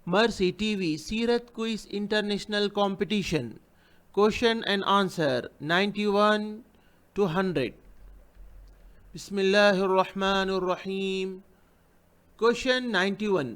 Mercy TV Seerat Quiz International Competition. Question and answer 91 to 100. Bismillahir Rahmanir Rahim. Question 91.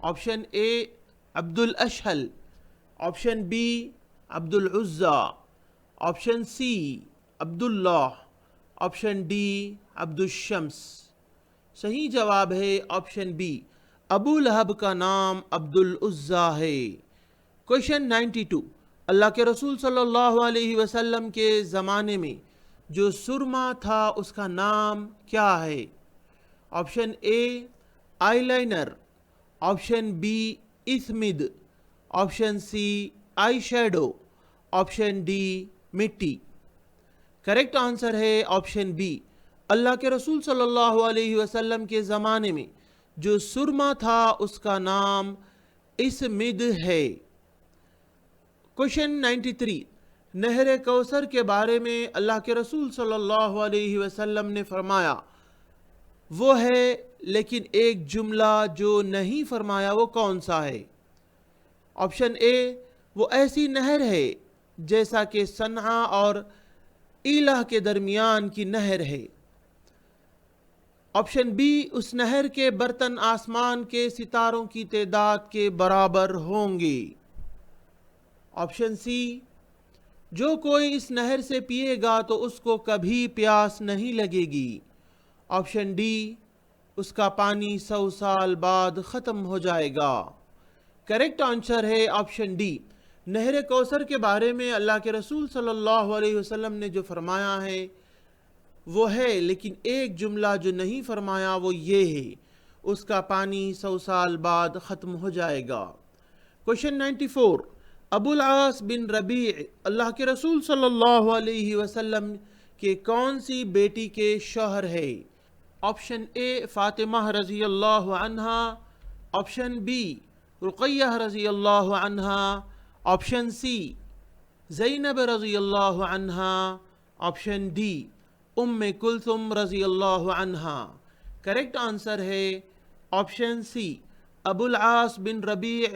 Option A Abdul Ashhal, Option B Abdul Uzza, Option C Abdullah, Option D Abdul Shams. صحیح جواب ہے option be, ابو لہب کا نام عبد العزا ہے۔ Question 92، اللہ کے رسول صلی اللہ علیہ وسلم کے زمانے میں جو سرما تھا اس کا نام کیا ہے؟ Option A eyeliner, option B اسمد، option C eye shadow, option D مٹی۔ کریکٹ آنسر ہے آپشن بی، اللہ کے رسول صلی اللہ علیہ وسلم کے زمانے میں جو سرما تھا اس کا نام اسمد ہے۔ کویشچن 93، نہر کوثر کے بارے میں اللہ کے رسول صلی اللہ علیہ وسلم نے فرمایا وہ ہے، لیکن ایک جملہ جو نہیں فرمایا وہ کون سا ہے؟ آپشن اے وہ ایسی نہر ہے جیسا کہ صنعا اور ایلہ کے درمیان کی نہر ہے۔ آپشن بی اس نہر کے برتن آسمان کے ستاروں کی تعداد کے برابر ہوں گے۔ آپشن سی جو کوئی اس نہر سے پیے گا تو اس کو کبھی پیاس نہیں لگے گی۔ آپشن ڈی اس کا پانی 100 سال بعد ختم ہو جائے گا۔ کریکٹ آنسر ہے آپشن ڈی، نہر کوثر کے بارے میں اللہ کے رسول صلی اللہ علیہ وسلم نے جو فرمایا ہے وہ ہے، لیکن ایک جملہ جو نہیں فرمایا وہ یہ ہے، اس کا پانی 100 سال بعد ختم ہو جائے گا۔ کویشچن 94، ابو العاص بن ربیع اللہ کے رسول صلی اللہ علیہ وسلم کے کون سی بیٹی کے شوہر ہے؟ آپشن اے فاطمہ رضی اللہ عنہا، آپشن بی رقیہ رضی اللہ عنہا، آپشن سی زینب رضی اللہ عنہا، آپشن ڈی ام کلثوم رضی اللہ عنہا۔ کریکٹ آنسر ہے آپشن سی، ابو العاص بن ربیع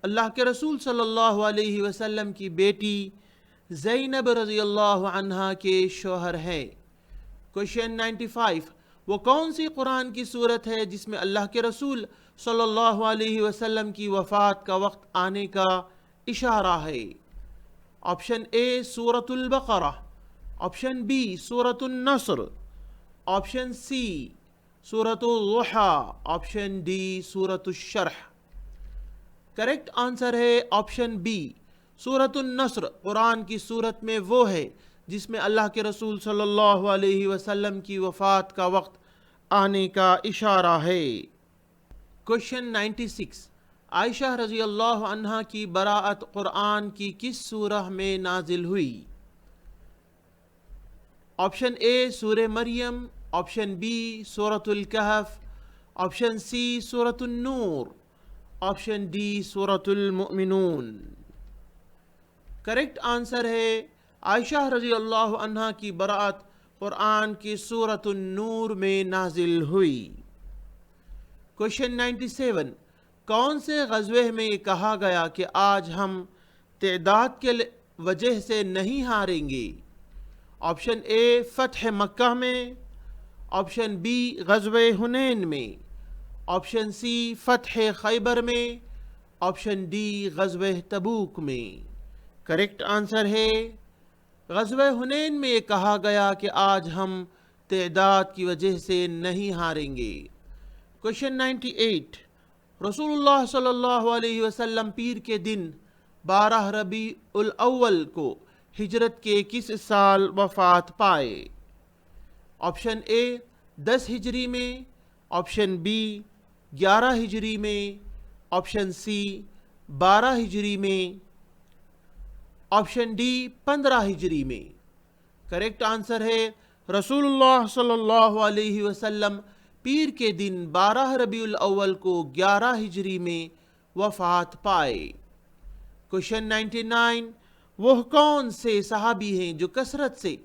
اللہ کے رسول صلی اللہ علیہ وسلم کی بیٹی زینب رضی اللہ عنہا کے شوہر ہے۔ کویشچن 95، وہ کون سی قرآن کی صورت ہے جس میں اللہ کے رسول صلی اللہ علیہ وسلم کی وفات کا وقت آنے کا اشارہ ہے؟ آپشن اے سورۃ البقرہ، آپشن بی سورۃ النصر، آپشن سی سورۃ الضحیٰ، آپشن ڈی سورۃ الشرح۔ کریکٹ آنسر ہے آپشن بی، سورۃ النصر قرآن کی صورت میں وہ ہے جس میں اللہ کے رسول صلی اللہ علیہ وسلم کی وفات کا وقت آنے کا اشارہ ہے۔ کویشچن 96، عائشہ رضی اللہ عنہا کی براءت قرآن کی کس سورہ میں نازل ہوئی؟ آپشن اے سورہ مریم، آپشن بی سورۃ الکہف، آپشن سی سورۃ النور، آپشن ڈی سورۃ المؤمنون۔ کریکٹ آنسر ہے عائشہ رضی اللہ عنہا کی براءت قرآن کی سورۃ النور میں نازل ہوئی۔ کویشچن 97، کون سے غزوے میں یہ کہا گیا کہ آج ہم تعداد کے وجہ سے نہیں ہاریں گے؟ آپشن اے فتح مکہ میں، آپشن بی غزوہ حنین میں، آپشن سی فتح خیبر میں، آپشن ڈی غزوہ تبوک میں۔ کریکٹ آنسر ہے غزوہ حنین میں یہ کہا گیا کہ آج ہم تعداد کی وجہ سے نہیں ہاریں گے۔ کویشچن 98، رسول اللہ صلی اللہ علیہ وسلم پیر کے دن 12 ربیع الاول کو ہجرت کے کس سال وفات پائے؟ آپشن اے 10 ہجری میں، آپشن بی 11 ہجری میں، آپشن سی 12 ہجری میں، آپشن ڈی 15 ہجری میں۔ کریکٹ آنسر ہے رسول اللہ صلی اللہ علیہ وسلم پیر کے دن 12 ربیع الاول کو 11 ہجری میں وفات پائے۔ کویشچن 99، وہ کون سے صحابی ہیں جو کثرت سے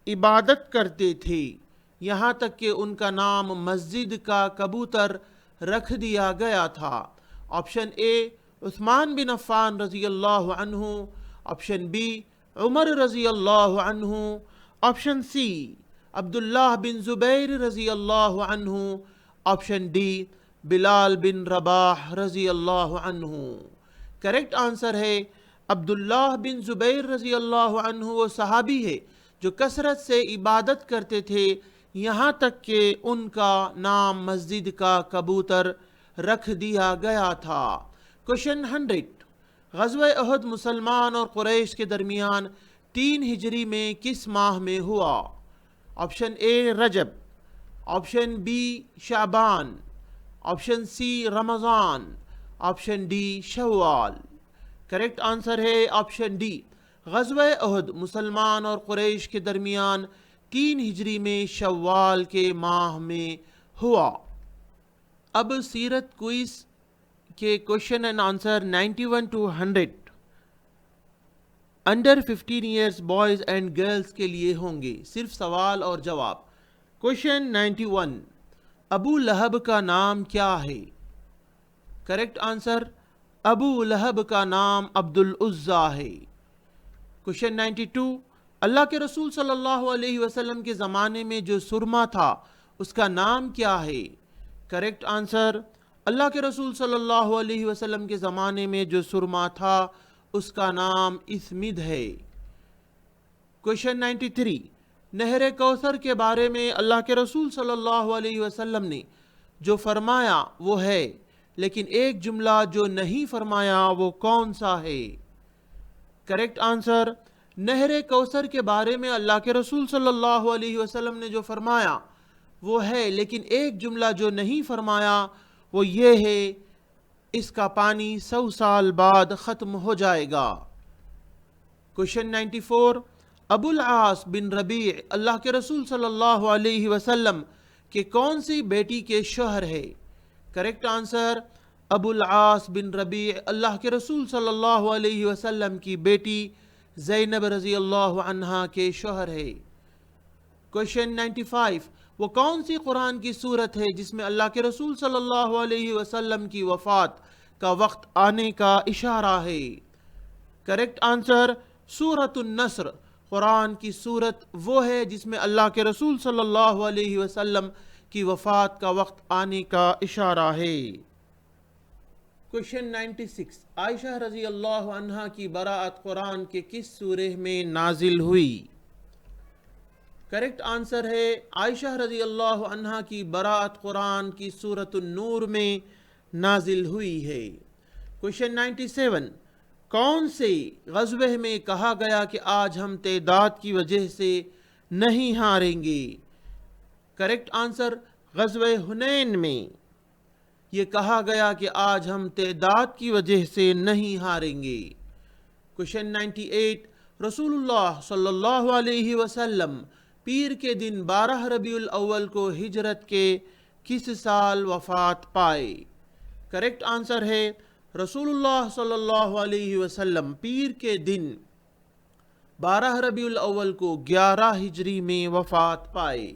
عبادت کرتے تھے یہاں تک کہ ان کا نام مسجد کا کبوتر رکھ دیا گیا تھا؟ آپشن اے عثمان بن عفان رضی اللہ عنہ، آپشن بی عمر رضی اللہ عنہ، آپشن سی عبداللہ بن زبیر رضی اللہ عنہ، آپشن ڈی بلال بن رباح رضی اللہ عنہ۔ کریکٹ آنسر ہے عبداللہ بن زبیر رضی اللہ عنہ۔ وہ صحابی ہے جو کثرت سے عبادت کرتے تھے، یہاں تک کہ ان کا نام مسجد کا کبوتر رکھ دیا گیا تھا۔ کوشچن 100، غزوہ احد مسلمان اور قریش کے درمیان 3 ہجری میں کس ماہ میں ہوا؟ آپشن اے رجب، آپشن بی شعبان، آپشن سی رمضان، آپشن ڈی شوال۔ کریکٹ آنسر ہے آپشن ڈی، غزوہ احد مسلمان اور قریش کے درمیان 3 ہجری میں شوال کے ماہ میں ہوا۔ اب سیرت کوئز کے question and answer 91 to 100 under 15 years boys and girls کے لیے ہوں گے، صرف سوال اور جواب۔ کوشچن 91، ابو لہب کا نام کیا ہے؟ کریکٹ آنسر ابو لہب کا نام عبد العزیٰ ہے۔ کوشچن 92، اللہ کے رسول صلی اللہ علیہ وسلم کے زمانے میں جو سرما تھا اس کا نام کیا ہے؟ کریکٹ آنسر اللہ کے رسول صلی اللہ علیہ وسلم کے زمانے میں جو سرما تھا اس کا نام اسمد ہے۔ کوشچن 93، نہر کوثر کے بارے میں اللہ کے رسول صلی اللہ علیہ وسلم نے جو فرمایا وہ ہے، لیکن ایک جملہ جو نہیں فرمایا وہ کون سا ہے؟ کریکٹ آنسر نہر کوثر کے بارے میں اللہ کے رسول صلی اللہ علیہ وسلم نے جو فرمایا وہ ہے، لیکن ایک جملہ جو نہیں فرمایا وہ یہ ہے، اس کا پانی 100 سال بعد ختم ہو جائے گا۔ کوشچن 94، ابو العاص بن ربیع اللہ کے رسول صلی اللہ علیہ وسلم کے کون سی بیٹی کے شوہر ہے؟ کریکٹ آنسر ابو العاص بن ربیع اللہ کے رسول صلی اللہ علیہ وسلم کی بیٹی زینب رضی اللہ عنہا کے شوہر ہے۔ کوشچن 95، وہ کون سی قرآن کی سورت ہے جس میں اللہ کے رسول صلی اللہ علیہ وسلم کی وفات کا وقت آنے کا اشارہ ہے؟ کریکٹ آنسر سورۃ النصر، قرآن کی سورت وہ ہے جس میں اللہ کے رسول صلی اللہ علیہ وسلم کی وفات کا وقت آنے کا اشارہ ہے۔ کوشچن 96، عائشہ رضی اللہ عنہا کی براءت قرآن کے کس سورہ میں نازل ہوئی؟ کریکٹ آنسر ہے عائشہ رضی اللہ عنہا کی براءت قرآن کی سورۃ النور میں نازل ہوئی ہے۔ کوشچن 97، کون سے غزوہ میں کہا گیا کہ آج ہم تعداد کی وجہ سے نہیں ہاریں گے؟ کریکٹ آنسر غزوہ حنین میں یہ کہا گیا کہ آج ہم تعداد کی وجہ سے نہیں ہاریں گے۔ کوشچن 98، رسول اللہ صلی اللہ علیہ وسلم پیر کے دن 12 ربیع الاول کو ہجرت کے کس سال وفات پائے؟ کریکٹ آنسر ہے رسول اللہ صلی اللہ علیہ وسلم پیر کے دن 12 ربیع الاول کو 11 ہجری میں وفات پائے۔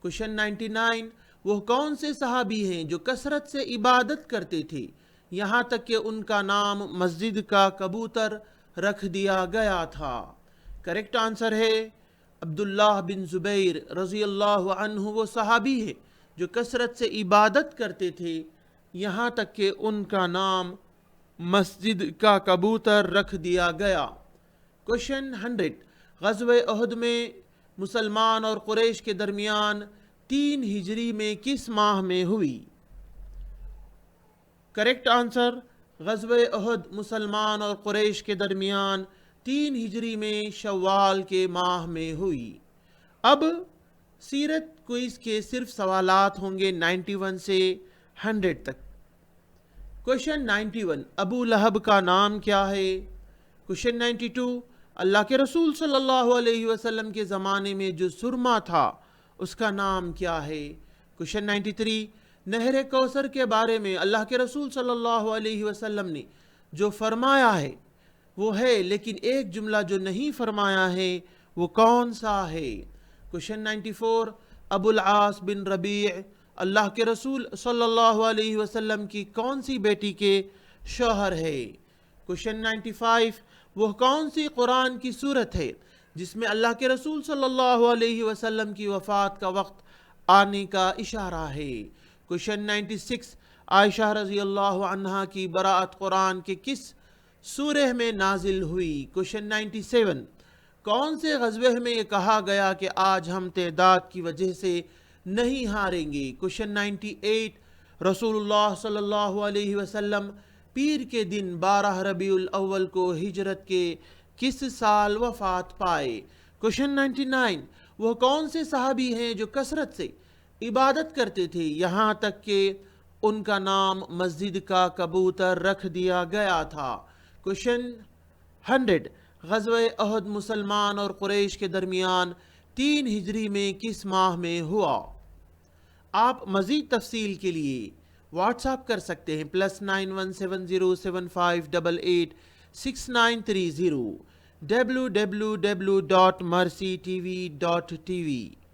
کوشچن 99، وہ کون سے صحابی ہیں جو کثرت سے عبادت کرتے تھے یہاں تک کہ ان کا نام مسجد کا کبوتر رکھ دیا گیا تھا؟ کریکٹ آنسر ہے عبداللہ بن زبیر رضی اللہ عنہ۔ وہ صحابی ہے جو کثرت سے عبادت کرتے تھے یہاں تک کہ ان کا نام مسجد کا کبوتر رکھ دیا گیا۔ کوشچن 100، غزوہ احد میں مسلمان اور قریش کے درمیان 3 ہجری میں کس ماہ میں ہوئی؟ کریکٹ آنسر غزوہ احد مسلمان اور قریش کے درمیان 3 ہجری میں شوال کے ماہ میں ہوئی۔ اب سیرت کوئز کے صرف سوالات ہوں گے 91 سے 100 تک۔ کوشچن 91، ابو لہب کا نام کیا ہے؟ کوشچن 92، اللہ کے رسول صلی اللہ علیہ وسلم کے زمانے میں جو سرما تھا اس کا نام کیا ہے؟ کوشچن 93، نہر کوثر کے بارے میں اللہ کے رسول صلی اللہ علیہ وسلم نے جو فرمایا ہے وہ ہے، لیکن ایک جملہ جو نہیں فرمایا ہے وہ کون سا ہے؟ کوشچن 94، ابو العاص بن ربیع اللہ کے رسول صلی اللہ علیہ وسلم کی کون سی بیٹی کے شوہر ہے؟ کوشچن 95 وہ کون سی قرآن کی صورت ہے جس میں اللہ کے رسول صلی اللہ علیہ وسلم کی وفات کا وقت آنے کا اشارہ ہے؟ کوشچن 96 عائشہ رضی اللہ عنہا کی براءت قرآن کے کس سورہ میں نازل ہوئی؟ کوشچن 97 کون سے غزوہ میں یہ کہا گیا کہ آج ہم تعداد کی وجہ سے نہیں ہاریں گے؟ کوشچن 98 رسول اللہ صلی اللہ علیہ وسلم پیر کے دن 12 ربیع الاول کو ہجرت کے کس سال وفات پائے؟ کوشچن 99 وہ کون سے صحابی ہیں جو کثرت سے عبادت کرتے تھے یہاں تک کہ ان کا نام مسجد کا کبوتر رکھ دیا گیا تھا؟ کوشچن 100 غزوہ احد مسلمان اور قریش کے درمیان 3 ہجری میں کس ماہ میں ہوا؟ آپ مزید تفصیل کے لیے واٹس ایپ کر سکتے ہیں +917075886930 www.mercytv.tv